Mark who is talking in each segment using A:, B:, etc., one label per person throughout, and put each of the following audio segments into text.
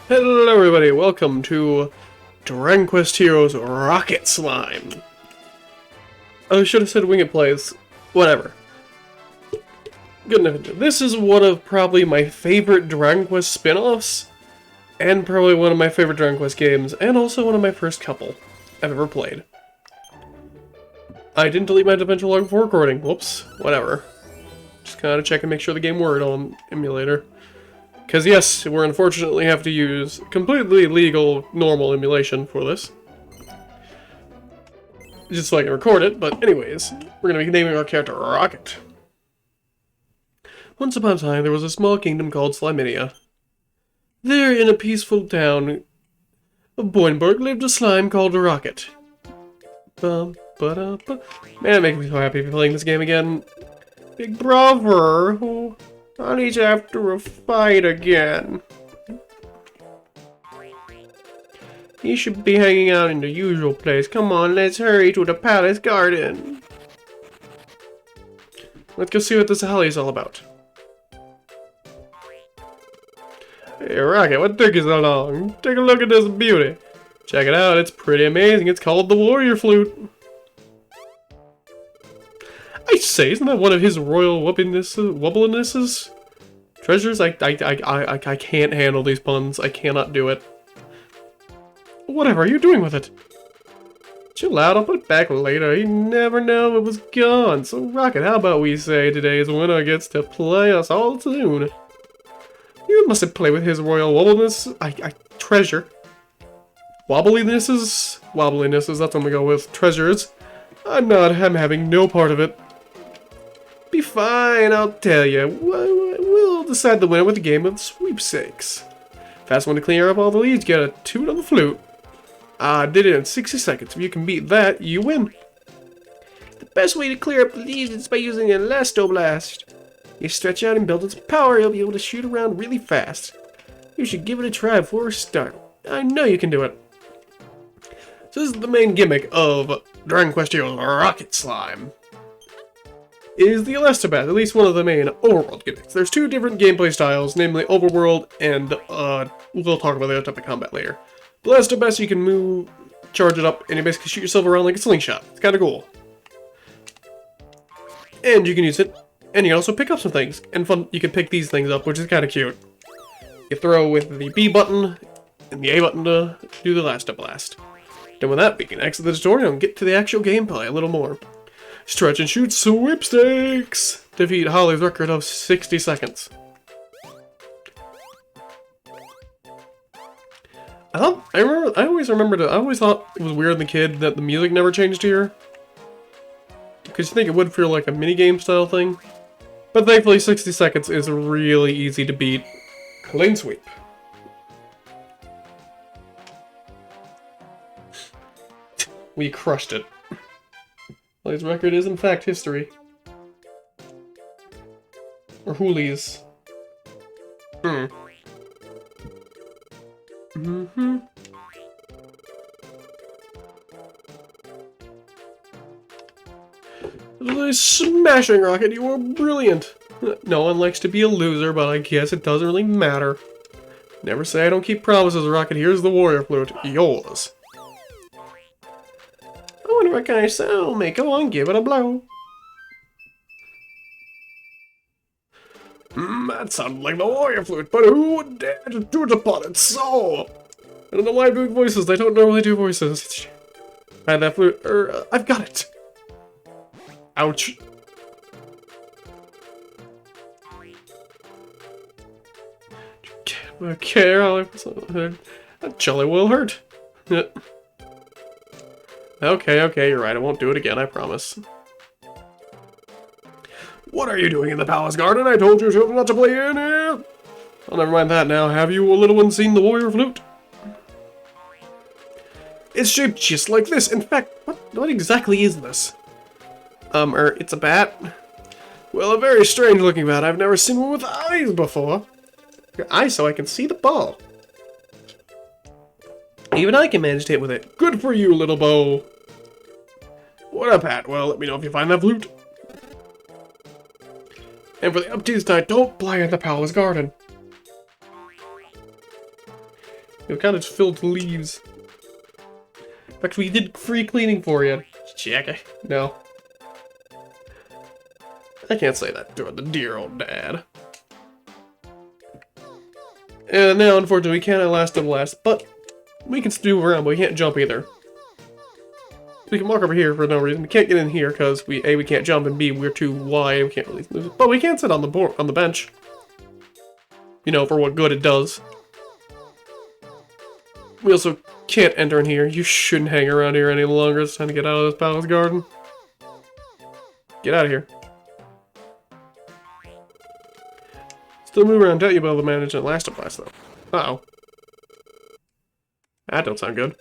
A: Hello everybody, welcome to Dragon Quest Heroes Rocket Slime. I should have said Wingit Plays. Whatever. Good enough. This is one of probably my favorite Dragon Quest spin-offs, and probably one of my favorite Dragon Quest games, and also one of my first couple I've ever played. I didn't delete my adventure log before recording. Whoops. Whatever. Just gotta check and make sure the game worked on emulator. Because yes, we're unfortunately have to use completely legal, normal emulation for this. Just so I can record it, but anyways, we're going to be naming our character Rocket. Once upon a time, there was a small kingdom called Slimenapped. There, in a peaceful town of Boinburg, lived a slime called Rocket. Man, it makes me so happy to be playing this game again. Big brother, Honey's after a fight again. You should be hanging out in the usual place. Come on, let's hurry to the palace garden. Let's go see what this alley is all about. Hey, Rocket, what took you so long? Take a look at this beauty. Check it out, it's pretty amazing. It's called the Warrior Flute. I say, isn't that one of his royal wobblinnesses? Treasures? I can't handle these puns. I cannot do it. Whatever are you doing with it? Chill out, I'll put it back later. You never know it was gone. So Rocket, how about we say today's winner gets to play us all a tune? You mustn't play with his royal wobbliness. I treasure. Wobblynesses? Wobblynesses, that's what I'm gonna go with. Treasures. I'm having no part of it. Be fine, I'll tell you. We'll decide the winner with a game of sweepstakes. Fast one to clear up all the leads, get a toot on the flute. I did it in 60 seconds. If you can beat that, you win. The best way to clear up the leads is by using an Elastoblast. You stretch out and build its power, you'll be able to shoot around really fast. You should give it a try before we start. I know you can do it. So this is the main gimmick of Dragon Quest Heroes Rocket Slime. Is the Elastoblast, at least one of the main overworld gimmicks. There's two different gameplay styles, namely overworld and, we'll talk about the other type of combat later. The Elastoblast, you can move, charge it up, and you basically shoot yourself around like a slingshot. It's kinda cool. And you can use it, and you can also pick up some things. And fun, you can pick these things up, which is kinda cute. You throw with the B button and the A button to do the Elastoblast. Then with that, we can exit the tutorial and get to the actual gameplay a little more. Stretch and shoot sweepstakes! Defeat Holly's record of 60 seconds. I always thought it was weird in the kid that the music never changed here. Because you think it would feel like a minigame style thing. But thankfully 60 seconds is really easy to beat. Clean sweep. We crushed it. Holly's record is in fact history. Or Hoolies. Smashing, Rocket, you are brilliant! No one likes to be a loser, but I guess it doesn't really matter. Never say I don't keep promises, Rocket. Here's the Warrior Flute. Yours. I wonder what kind of sound it'll make. Go on, give it a blow. That sounded like the Warrior Flute, but who would dare to do it upon it so? I don't know why I'm doing voices. I don't normally do voices. I had that flute. I've got it. Ouch. Okay, that jolly will hurt. Okay, you're right. I won't do it again, I promise. What are you doing in the palace garden? I told you not to play in here! Oh, never mind that now. Have you, little one, seen the Warrior Flute? It's shaped just like this. In fact, what exactly is this? It's a bat? Well, a very strange looking bat. I've never seen one with eyes before. Your eyes so I can see the ball. Even I can manage to hit with it. Good for you, little bow. What up, Pat? Well, let me know if you find that flute. And for the updates tonight, don't play in the palace garden. It kind of just filled with leaves. In fact, we did free cleaning for you. Check. No. I can't say that to the dear old dad. And now, unfortunately, we can't last to last, but we can still move around, but we can't jump either. We can walk over here for no reason. We can't get in here because A, we can't jump, and B, we're too wide. We can't really move it. But we can sit on the bench. You know, for what good it does. We also can't enter in here. You shouldn't hang around here any longer. It's time to get out of this palace garden. Get out of here. Still move around, doubt you'll be able to manage an Elastoplast, though. Uh-oh. That don't sound good.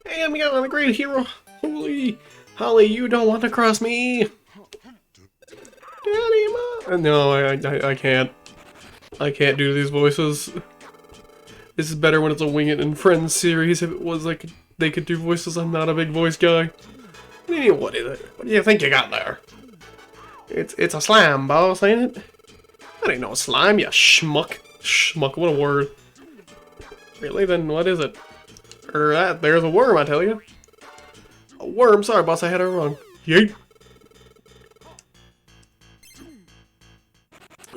A: Hey, I'm a great hero. Holy, Holly, you don't want to cross me. Daddy, Mom. No, I can't. I can't do these voices. This is better when it's a Wingit and Friends series. If it was like they could do voices, I'm not a big voice guy. Hey, what is it? What do you think you got there? It's a slime, boss, ain't it? That ain't no slime, you schmuck. Schmuck, what a word. Really, then what is it? There's a worm, I tell you. A worm? Sorry, boss, I had it wrong. Yeet.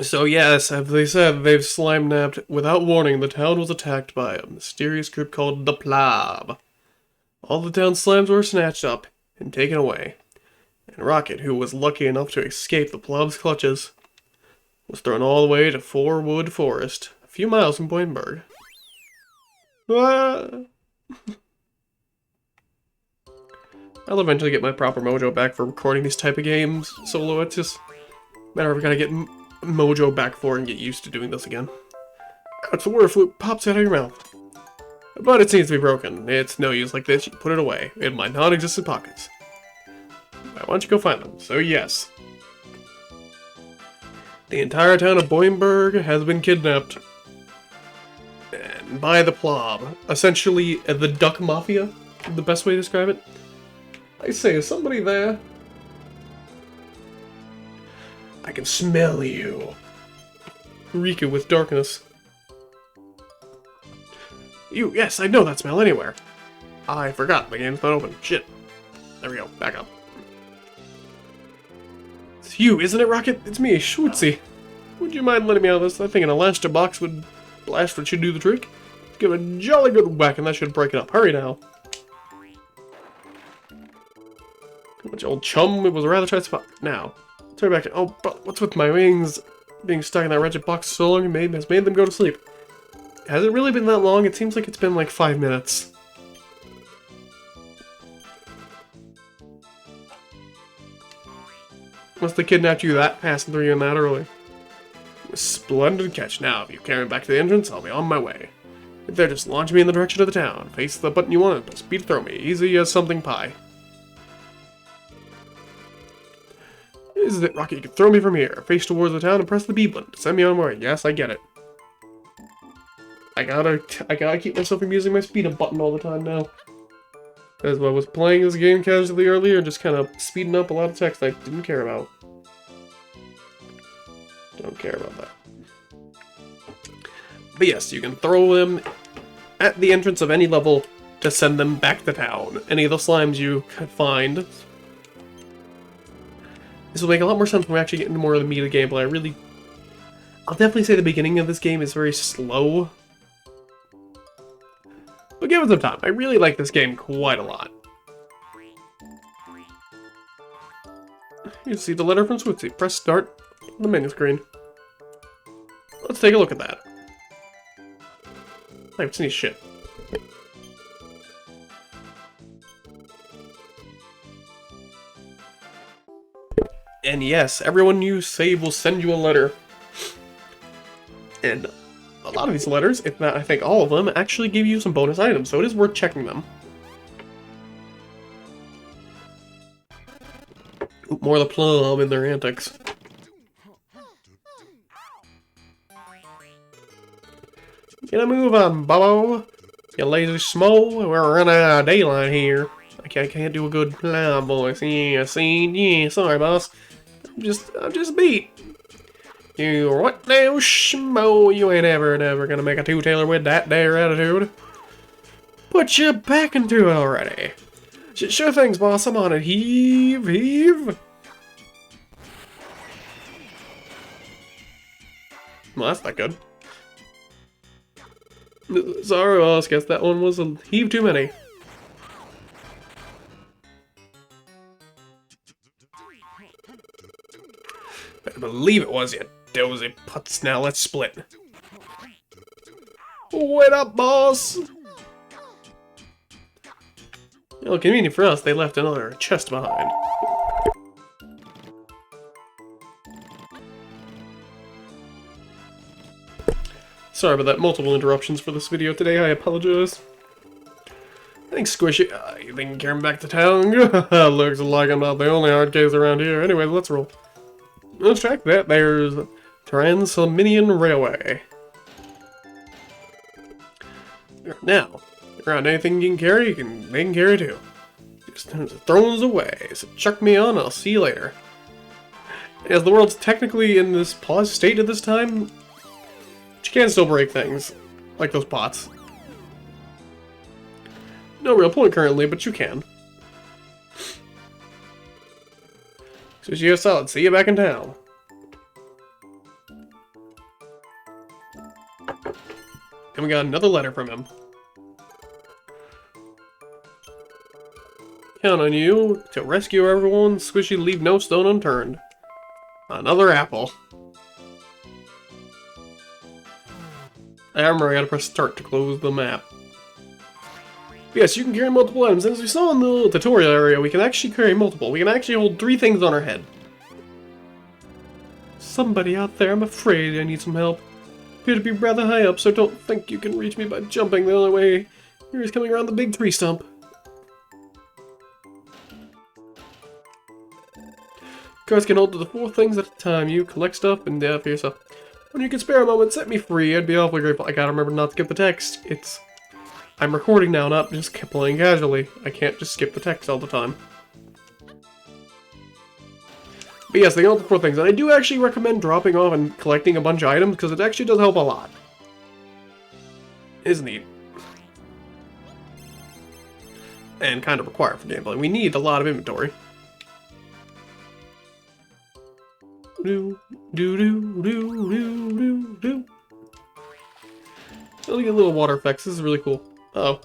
A: So yes, as they said, they've Slimenapped. Without warning, the town was attacked by a mysterious group called the Plob. All the town's slimes were snatched up and taken away. And Rocket, who was lucky enough to escape the Plob's clutches, was thrown all the way to Fourwood Forest, a few miles from Boinberg. Ah. I'll eventually get my proper mojo back for recording these type of games solo. It's just a matter of I gotta get mojo back for and get used to doing this again. Ouch, the word flute pops out of your mouth. But it seems to be broken. It's no use like this. You put it away in my non-existent pockets. Why don't you go find them? So yes. The entire town of Boinberg has been kidnapped. And by the Plob. Essentially, the Duck Mafia. The best way to describe it. I say, is somebody there? I can smell you. Rika with darkness. You, yes, I know that smell anywhere. I forgot, the game's not open. Shit. There we go, back up. It's you, isn't it, Rocket? It's me, Schwitzy. Would you mind letting me out of this? I think an Elastic box would blast what should do the trick. Give it a jolly good whack and that should break it up. Hurry now. Which old chum, it was a rather tight spot. Now, turn back to, oh, but what's with my wings being stuck in that wretched box so long it has made them go to sleep? Has it really been that long? It seems like it's been like 5 minutes. Must have kidnapped you that fast and threw you in that early. Splendid catch. Now, if you carry me back to the entrance, I'll be on my way. If there, just launch me in the direction of the town. Face the button you want and speed throw me. Easy as something pie. This is it, Rocky. You can throw me from here. Face towards the town and press the B button to send me on my way. Yes, I get it. I gotta keep myself from using my speed up button all the time now. As I was playing this game casually earlier, just kind of speeding up a lot of text I didn't care about. Don't care about that. But yes, you can throw them at the entrance of any level to send them back to town. Any of the slimes you can find. This will make a lot more sense when we actually get into more of the meat of the gameplay. I'll definitely say the beginning of this game is very slow. But give it some time. I really like this game quite a lot. You see the letter from Switzy. Press start on the menu screen. Let's take a look at that. I haven't seen any shit. And yes, everyone you save will send you a letter. And a lot of these letters, if not I think all of them, actually give you some bonus items, so it is worth checking them. More of the plum in their antics. Get a move on, Bobo. You lazy smo. We're running out of daylight here. I can't do a good plum voice. Yeah, see, yeah, sorry, boss. I'm just beat. You what now, schmo? You ain't ever gonna make a two-tailer with that there attitude. Put your back into it already. Sure things, boss. I'm on it. Heave, heave. Well, that's not good. Sorry, boss. Guess that one was a heave too many. Better believe it was, you dozy putz. Now let's split. Wait up, boss! Well, convenient for us, they left another chest behind. Sorry about that, multiple interruptions for this video today, I apologize. Thanks, Squishy. You think you can carry me back to town? Looks like I'm not the only hard case around here. Anyway, let's roll. Let's check that. There's Trans-Silminian Railway. Now, around anything you can carry, they can carry too. Just throws away. So chuck me on, I'll see you later. As the world's technically in this pause state at this time, but you can still break things, like those pots. No real point currently, but you can. So you're solid. See you back in town. And we got another letter from him. Count on you to rescue everyone. Squishy, leave no stone unturned. Another apple. I remember I gotta press start to close the map. Yes, you can carry multiple items. As we saw in the little tutorial area, we can actually carry multiple. We can actually hold 3 things on our head. Somebody out there, I'm afraid I need some help. Appear to be rather high up, so don't think you can reach me by jumping. The only way here is coming around the big tree stump. Cards can hold to the 4 things at a time. You collect stuff and for yourself. When you can spare a moment, set me free. I'd be awfully grateful. I gotta remember not to skip the text. I'm recording now, not just playing casually. I can't just skip the text all the time. But yes, they got the 4 things, and I do actually recommend dropping off and collecting a bunch of items, because it actually does help a lot. It is neat. And kind of required for gameplay. We need a lot of inventory. Do, do, do, do, do, do, do. Look at little water effects, this is really cool. Uh-oh.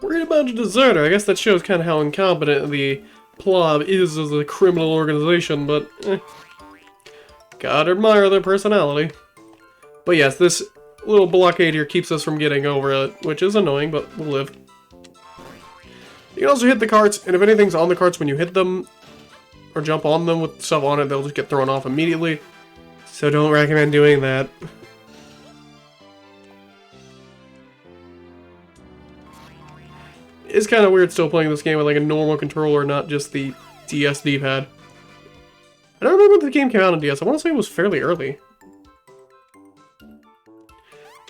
A: Worried about a deserter. I guess that shows kind of how incompetent the Plob is as a criminal organization, but gotta admire their personality. But yes, this little blockade here keeps us from getting over it, which is annoying, but we'll live. You can also hit the carts, and if anything's on the carts when you hit them, or jump on them with stuff on it, they'll just get thrown off immediately. So don't recommend doing that. It's kind of weird still playing this game with like a normal controller, not just the DS D-pad. I don't remember when the game came out on DS. I want to say it was fairly early.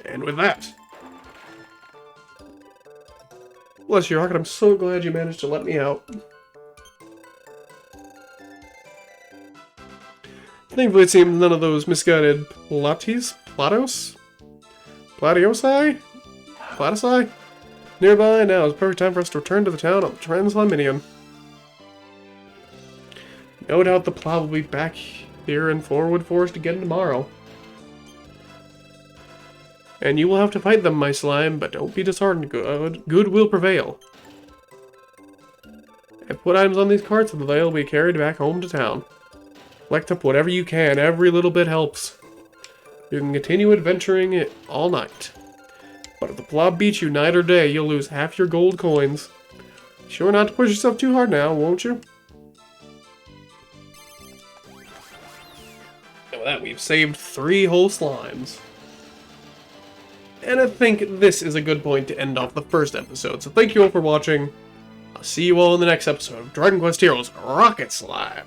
A: And with that... Bless you, Rocket. I'm so glad you managed to let me out. Thankfully, it seems none of those misguided Platyosi? Nearby, now is the perfect time for us to return to the town of Slimenapped. No doubt the plow will be back here in Forwood Forest again tomorrow. And you will have to fight them, my slime, but don't be disheartened. Good will prevail. And put items on these carts and they'll be carried back home to town. Collect up whatever you can. Every little bit helps. You can continue adventuring it all night. But if the plob beats you night or day, you'll lose half your gold coins. Sure not to push yourself too hard now, won't you? And with that, we've saved 3 whole slimes. And I think this is a good point to end off the first episode. So thank you all for watching. I'll see you all in the next episode of Dragon Quest Heroes Rocket Slime.